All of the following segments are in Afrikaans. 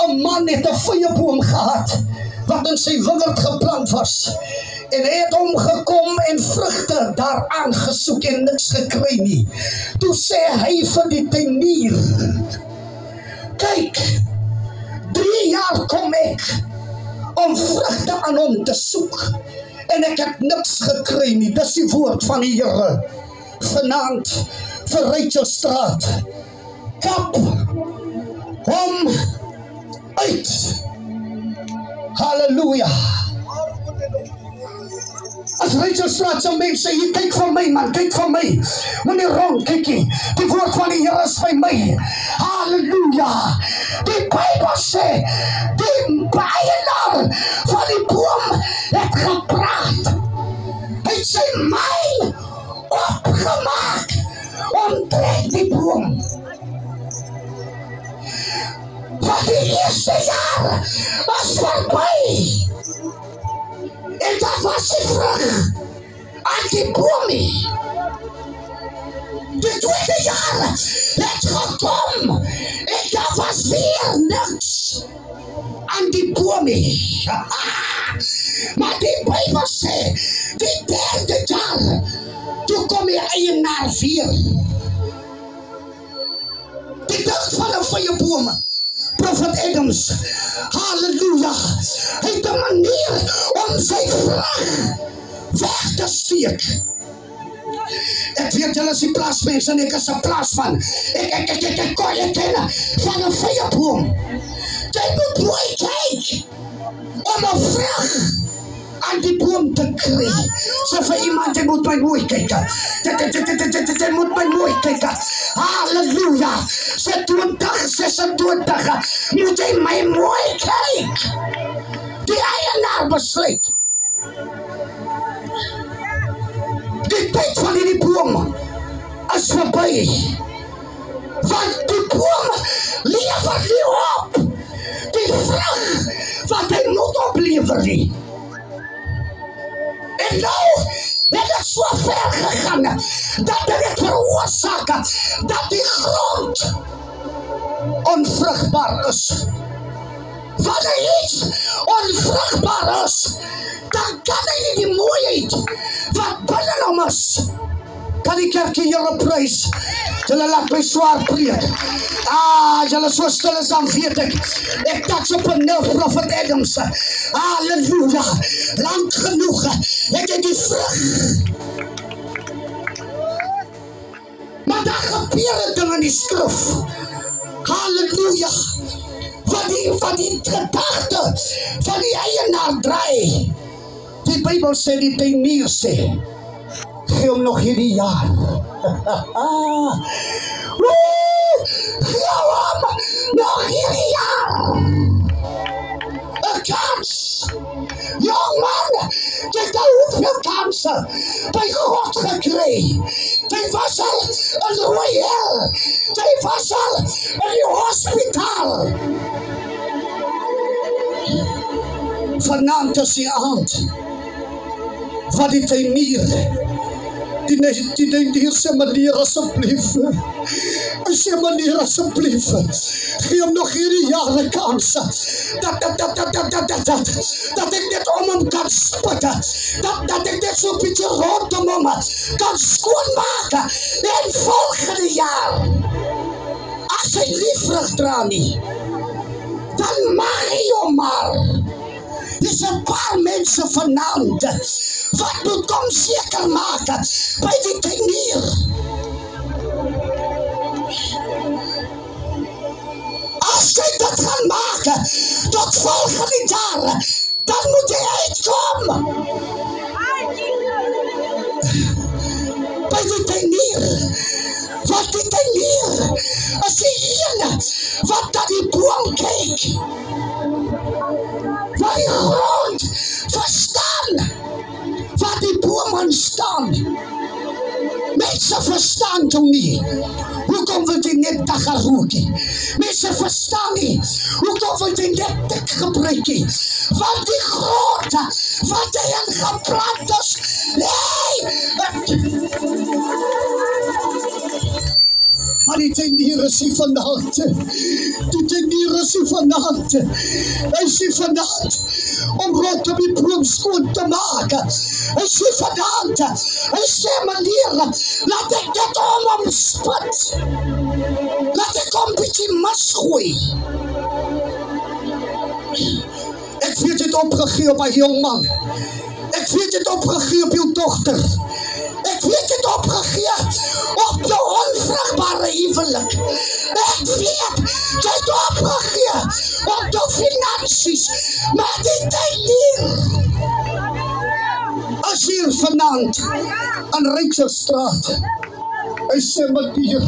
'n man het 'n vyeboom gehad wat in sy wingerd geplant was. En hy het omgekom en vrugte daaraan gesoek en niks gekry nie. Toe sê hy vir die tuinier, kyk, 3 jaar kom ek om vrugte aan hom te soek en ek het niks gekry nie. Dis die woord van die Here vanaand vir Rachelstraat. Kap hom uit. Halleluja. As Rachelstraat se mense sê, kyk van my man, kyk van my. Moenie rond kykie. Die woord van die Here is by my. Halleluja. Die Bybel sê, die eienaar van die boom het gepraat. Hy het sy myl opgemaak omtrent die boom. Wat die eerste jaar was verby. En dat was die vrug aan die boomie. De tweede jaar het gekom en dat was weer niks aan die boomie. Maar die Bybel sê, die derde jaar, toe kom die eienaar weer. Die dag van een vyeboom, Prophet Adams, halleluja, hy het 'n manier om sy vrug weg te steek. Ek weet julle is die plaasmense en ek is 'n plaasman. Ek kon je kennen van 'n vyeboom. Jy moet mooi kyk om 'n vrug aan die boom te kry. Sê vir iemand, jy moet my mooi kyk. Jy moet my mooi kyk. Halleluja. Sê 2026 moet jy my mooi kyk. Die eienaar besluit. Die tyd van die boom is verby. Want die boom lewer nie op. Die vrug wat hy moet oplewer nie. En nou het het so ver gegaan dat dit veroorsaak dat die grond onvrugbaar is. Wanneer iets onvrugbaar is, dan kan hy nie die mooiheid wat binne hom is. Kan die kerkie julle prys? Julle laat my swaar preek. Julle so stil is, dan weet ek taks op 'n nerf, Prophet Adams. Halleluja. Lang genoeg het ek die vrug. Maar daar gebeur dinge in die skrif. Halleluja. Wat die gedagte van die eienaar draai. Die Bybel sê, die tuinier sê, gee hom nog hierdie jaar. Gee hom nog hierdie jaar. 'n Kans. Jong man, jy het al hoeveel kansen by God gekry. Jy was al in Royal. Jy was al in die hospitaal. Vanaand is die aand wat die tuinier, die tuinier sê, meneer asseblief, gee hom nog hierdie jare kans, dat ek net om hom kan spit, dat ek net so bietjie rondom hom kan skoonmaak, en volgende jaar, as hy nie vrug dra nie, dan mag hy hom maar. Dis 'n paar mense vanaand wat moet kom seker maak by die tuinier. As jy dit gaan maak tot volgende jaar, dan moet jy uitkom by die tuinier. Want die tuinier is die ene wat na die boom kyk. Wat die grond verstaan, wat die boom ontstaan. Mense verstaan toe nie, hoekom wil jy net daggaroekie? Mense verstaan nie, hoekom wil jy net dik gebruikie? Want die grond wat jy in geplant is, nee! Maar die tuinier is hier vanavond. Die tuinier is hier vanavond. Hy is hier vanavond om rondom die boom skoon te maak. Hy is hier vanavond. Hy sê, meneer, laat ek dit omspit. Laat ek om bietjie mis gooi. Ek weet dit opgegee op 'n jong man. Ek weet dit opgegee op jou dogter. Ek weet dit opgegee op jou onvrugbare huwelik. Ek weet dit opgegee op jou finansies. Maar die tuinier as hier vanaand aan Rijksstraat. Hy sê, meneer,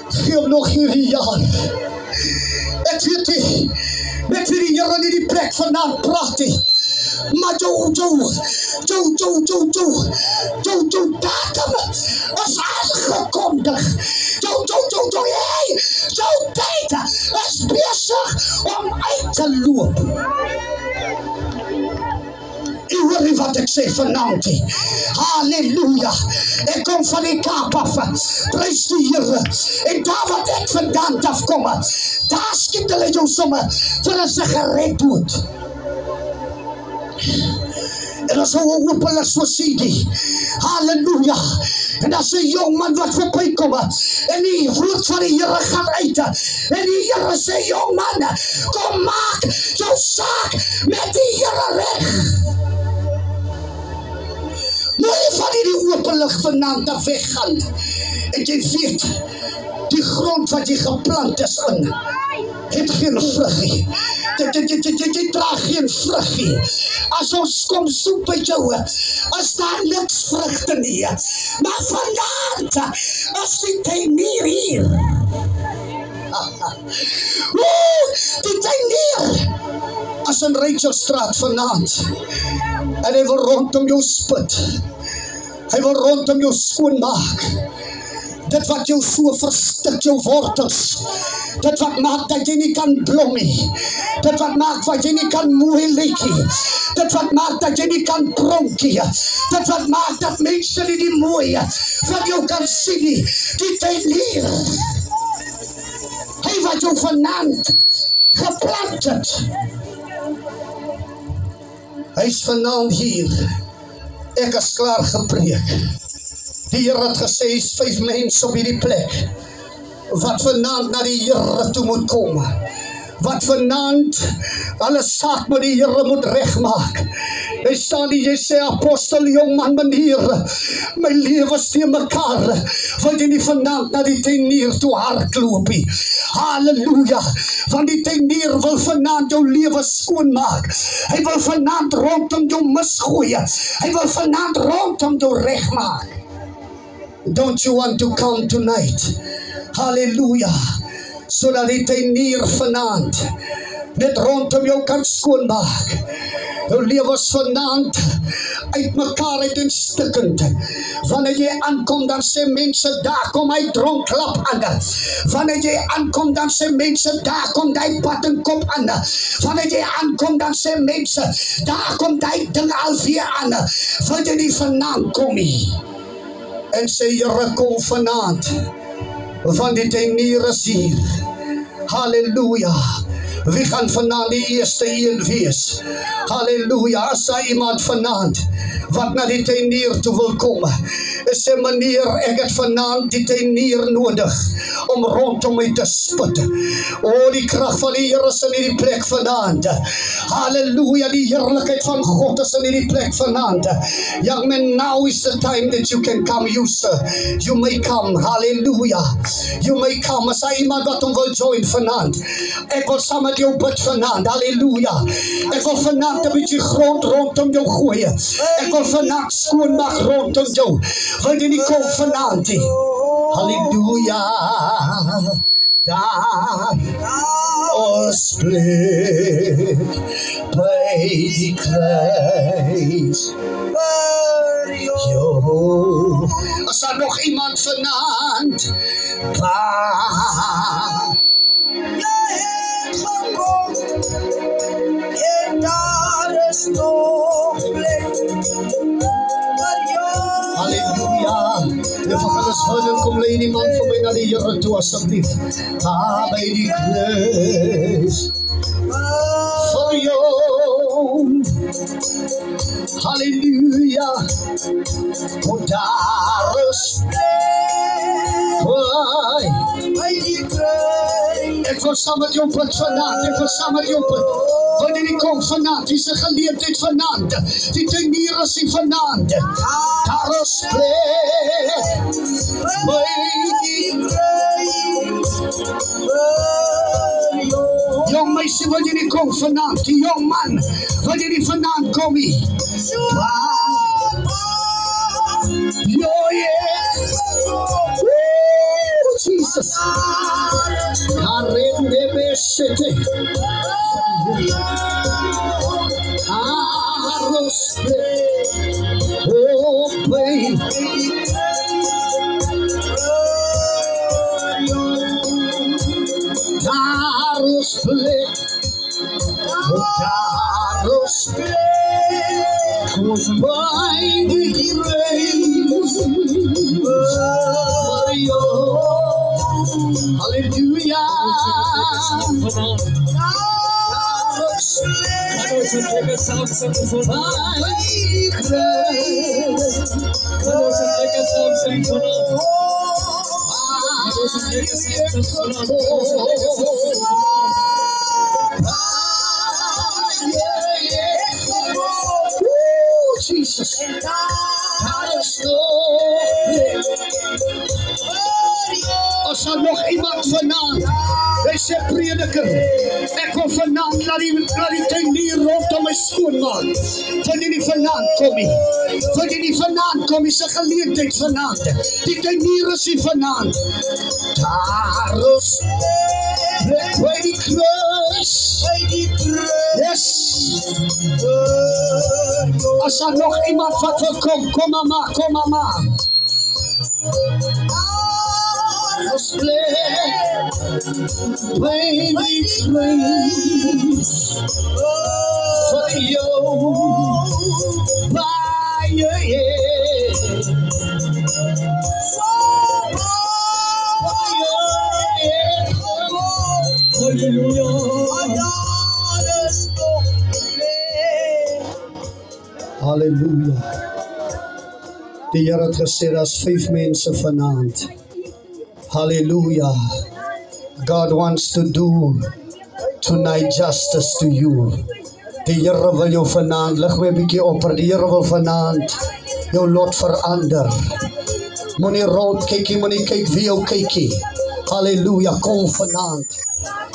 gee hom nog hierdie jaar. Ek weet nie, met wie die Here in die plek vanaand praat nie. Maar jou datum is aangekondig. Jou tyd is besig om uit te loop. U hoor nie wat ek sê vanaand nie. Halleluja. Ek kom van die Kaap af. Prys die Here. En daar wat ek vandaan afkom, daar skiet hulle jou somme vir 'n sigaret dood. En as hoe openlik so sê die. Halleluja. En as 'n jong man wat verby kom en die woord van die Here gaan uit. En die Here sê, jong man, kom maak jou saak met die Here reg. Moenie van die openlig vanaand af weggaan. En jy weet, die grond wat jy geplant is in, het geen vrug nie. Jy dra geen vrug nie. As ons kom soek by jou, is daar niks vrugte nie. Maar vanaand is die tuinier hier. Die tuinier as in Rijksstraat vanaand. En hy wil rondom jou spit. Hy wil rondom jou skoonmaak. Dit wat jou so verstik, jou wortels. Dit wat maak dat jy nie kan blom nie. Dit wat maak dat jy nie kan mooi lyk nie. Dit wat maak dat jy nie kan pronk nie. Dit wat maak dat mense nie die mooie van jou kan sien nie. Die tuinier. Hy wat jou vanaand geplant het. Hy is vanaand hier. Ek is klaar gepreek. Die Here het gesê, is 5 mense op hierdie plek wat vanaand na die Here toe moet kom. Wat vanaand alle saak met die Here moet regmaak. Hy staan hier, jy sê, apostel, jong man, meneer, my lewe is teen mekaar. Wil jy nie vanaand na die tuinier toe hardloop nie? Halleluja, want die tuinier wil vanaand jou lewe skoonmaak. Hy wil vanaand rondom jou misgooi. Hy wil vanaand rondom jou regmaak. Don't you want to come tonight? Hallelujah. Sodat die tuinier vanaand net rondom jou kan skoonmaak. Jou lewe is vanaand uit mekaar uit en stikkend. Wanneer jy aankom, dan sê mense, daar kom hy dronklap aan. Wanneer jy aankom, dan sê mense, daar kom die battenkop aan. Wanneer jy aankom, dan sê mense, daar kom die ding alweer aan. Wil jy nie vanaand kom nie? En sê, Here, kom vanaand, want die tuinier is hier. Halleluja. Wie gaan vanaand die eerste een wees? Halleluja. As daar iemand vanaand wat na die tuinier toe wil kom, sê, meneer, ek het vanaand die tuinier nodig om rondom my te spit. O, die krag van die Here is in die plek vanaand. Halleluja, die heerlikheid van God is in die plek vanaand. Young man, now is the time that you can come. You, sir, you may come. Halleluja. You may come. As daar iemand wat hom wil join vanaand, ek wil saam met jou bid vanaand. Halleluja. Ek wil vanaand 'n bietjie grond rondom jou gooi. Ek wil vanaand skoonmaak rondom jou. Wil jy nie kom vanaand nie? Halleluja. Daar ons blik by die kruis vir jou. As daar nog iemand vanaand en daar is nog plek vir jou. Halleluja. Die vergullis kom lê die man vir my na die Here toe asseblief. By die kruis vir jou. Halleluja. Want daar is by die kruis. Ek wil saam met jou bid vanaand. Ek wil saam met jou bid. Wanneer die kom vanaand, die se geleentheid vanaand, die tuinier is die vanaand. Daar is plek by die kruis. Jong meisie, wil jy nie kom vanaand? Die jong man, wil jy nie vanaand kom nie? Jesus. Arende besete. Arospe. Oh, baby. Arospe. Arospe. By the grace for you. Hallelujah. Jesus. As er nog iemand vanavond, hy sê prediker, ek wil vanavond laat die tuinier rondom my skoonmaak. Wil jy nie vanavond kom nie? Wil jy nie vanavond kom nie? Sy geleentheid vanavond. Die tuinier is nie vanavond. Daar is plek by die kruis. Yes. As er nog iemand wat wil kom mama, kom mama. As plek by die kruis vir jou baie Halleluja. Halleluja. Die Here het gesê daar's 5 mense vanaand. Hallelujah. God wants to do tonight justice to you. Die Here wil jou vanaand, lig my 'n bietjie op, die Here wil vanaand jou lot verander. Moenie rond kykie, moenie kyk wie jou kykie. Hallelujah, kom vanaand.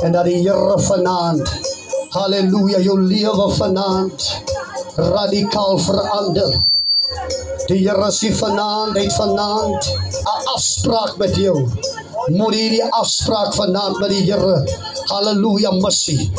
En dat die Here vanaand, hallelujah, jou lewe vanaand radikaal verander. Die Here sê vanaand, hy het vanaand 'n afspraak met jou. Moet jy die afspraak vanaand met die Here, halleluja, missie.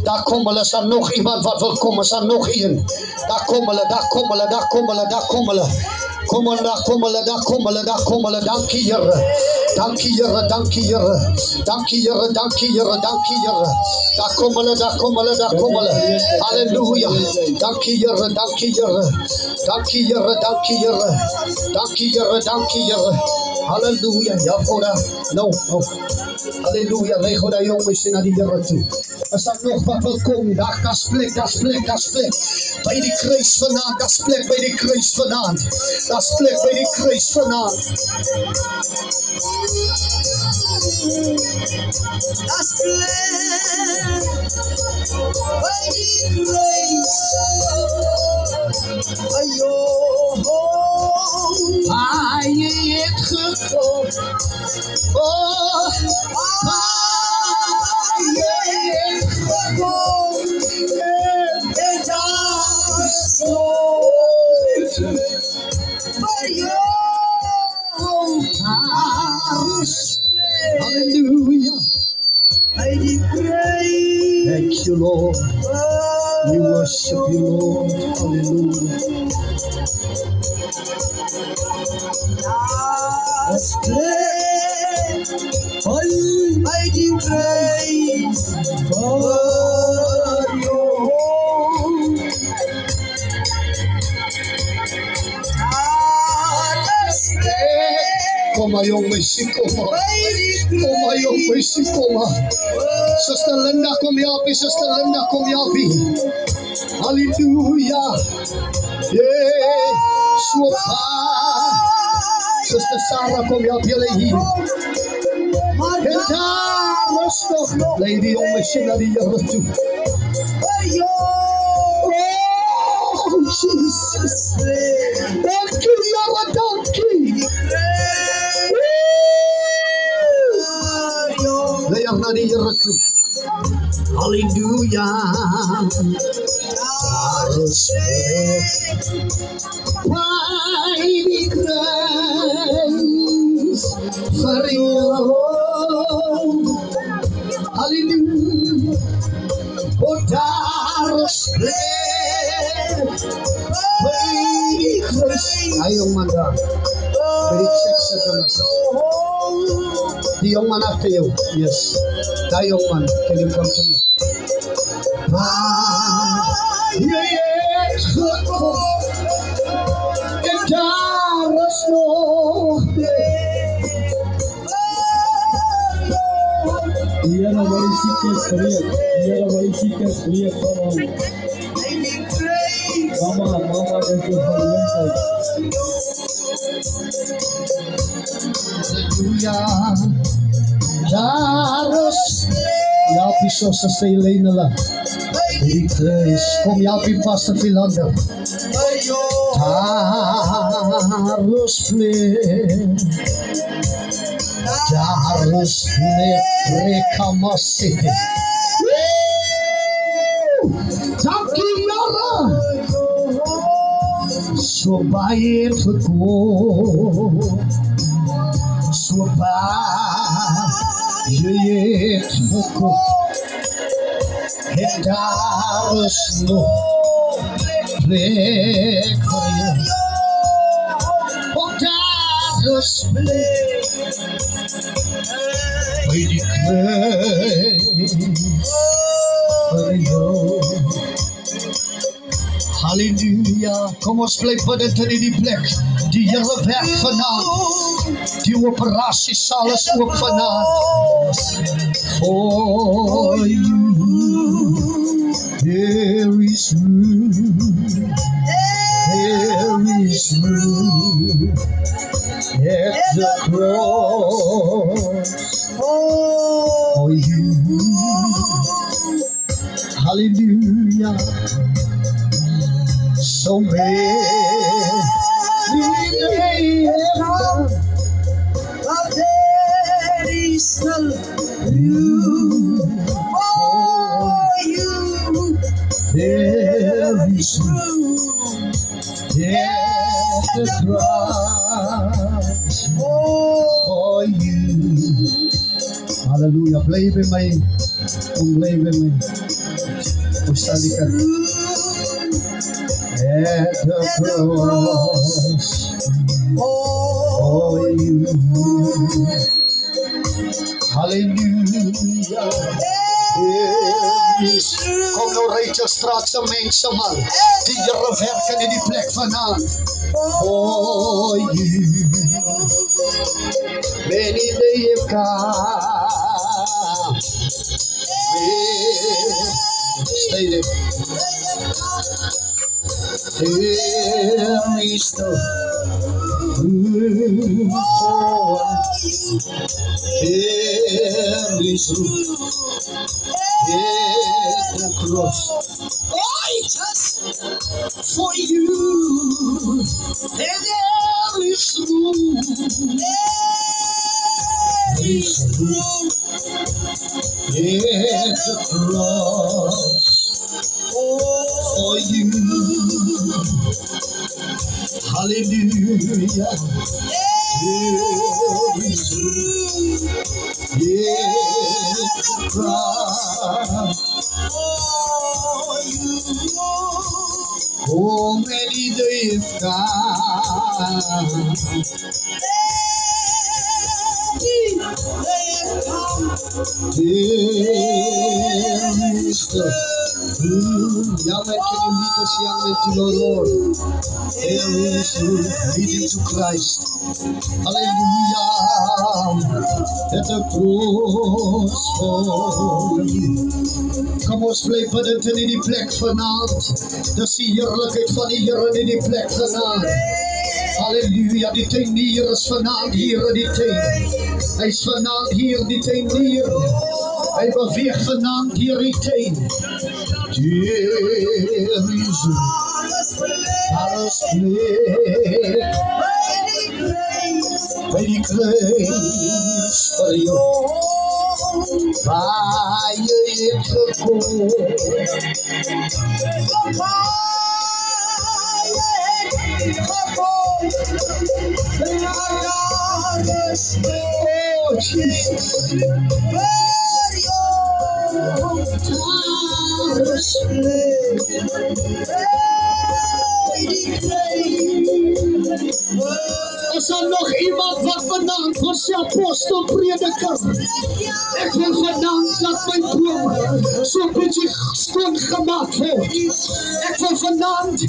Daar kom hulle, is daar nog iemand wat wil kom, is daar nog een. Daar kom hulle, daar kom hulle, daar kom hulle, daar kom hulle. Kom on, daar kom hulle, daar kom hulle, daar kom hulle. Dankie Here. Dankie Here, dankie Here. Dankie Here, dankie Here, dankie Here. Daar kom hulle, daar kom hulle, daar kom hulle. Halleluja. Dankie Here, dankie Here. Dankie Here, dankie Here. Dankie Here, dankie Here. Halleluja. Ja, Goda. No. Halleluja. Lei Goda jongens na die Here toe. As daar nog wat wil kom, daar is plek, daar is plek, daar is plek. By die kruis vanaand, daar is plek by die kruis vanaand. Daar is plek by die kruis vanaand. Daar is plek by die kruis. Ayo, hy het gekom. Oh, hallelujah. Thank you, Lord. We worship you, Lord. Hallelujah. Mighty praise for you. Come mayong may sikoma. Mayong may sikoma. Sister Linda kumyapi, Sister Linda kumyapi. Hallelujah. Yeah. Supa. Sister Sarah kumyapi lagi. Kenta resto. Lady yung missionary resto. Oh, Jesus. Thank you, Yara Donkey. Layang na niya resto. Hallelujah. Mighty grace for you. Hallelujah. Oh, Darus mighty grace. Ayong manda. Very check sa kanasa. The young man after you. Yes. That young man. Can you come to me? Yes. And Darus no. Yara bari sikes kriya. Yara bari sikes kriya para. Mama itu harian. Hallelujah. Darus. Yapi so sa sailay na lang. Very grace. Kung yapi Pastor Philander. Darus flame. Darus flame. Rekamasite. Takiyara. So bayit ko. So bayit ko. And Darus no. Play. Oh, Darus play. We declare for you. Hallelujah. Kom ons bly bidend in die plek. Die Here werk vanaand. Die operasie sal is oop vanaand. For you there is room. There is room at the cross for you. Hallelujah. So many may have done, but there is still room for you. There is room at the cross for you. Hallelujah. Play with me. Play with me. Usali ka. At the cross for you. Hallelujah. Kom nou Rachel straks sa mense man. Die Here werk in die plek vanaand. For you. Many they have come. Stay there. There is no room for us. There is room at the cross. For you. There is room. There is room at the cross. For you. Hallelujah. There is room. Yes, cry. Oh, many days come. There is the Young man, can you lead this young man to the Lord? There is to lead him to Christ. Hallelujah. At the cross for you. Kom ons bly bidend in die plek vanaand. Dis die heerlikheid van die Here in die plek vanaand. Halleluja, die tuinier is vanaand hier in die tuin. Hy is vanaand hier, die tuinier. Hy beweeg vanaand hier die tuin. There is alles plek by die kruis vir jou. Waar jy het gekom. Oh, Jesus. Is er nog iemand wat vanavond voor zijn apostel prediker? Ik wil vanavond dat mijn boom zo'n beetje schoongemaakt wordt. Ik wil vanavond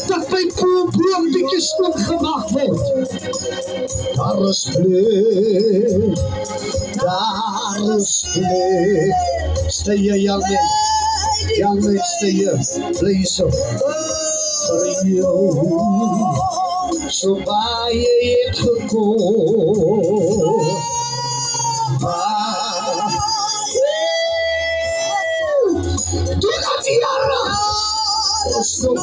dat mijn boom een beetje schoongemaakt wordt. Daar is plek, daar is plek. Stay here, young man. Young man, stay here. Please, sir. For you. So by it gekomen. Doe dat Jara. So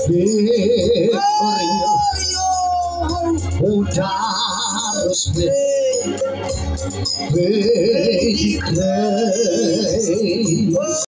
big for you. Oh, daar is plek. Baby,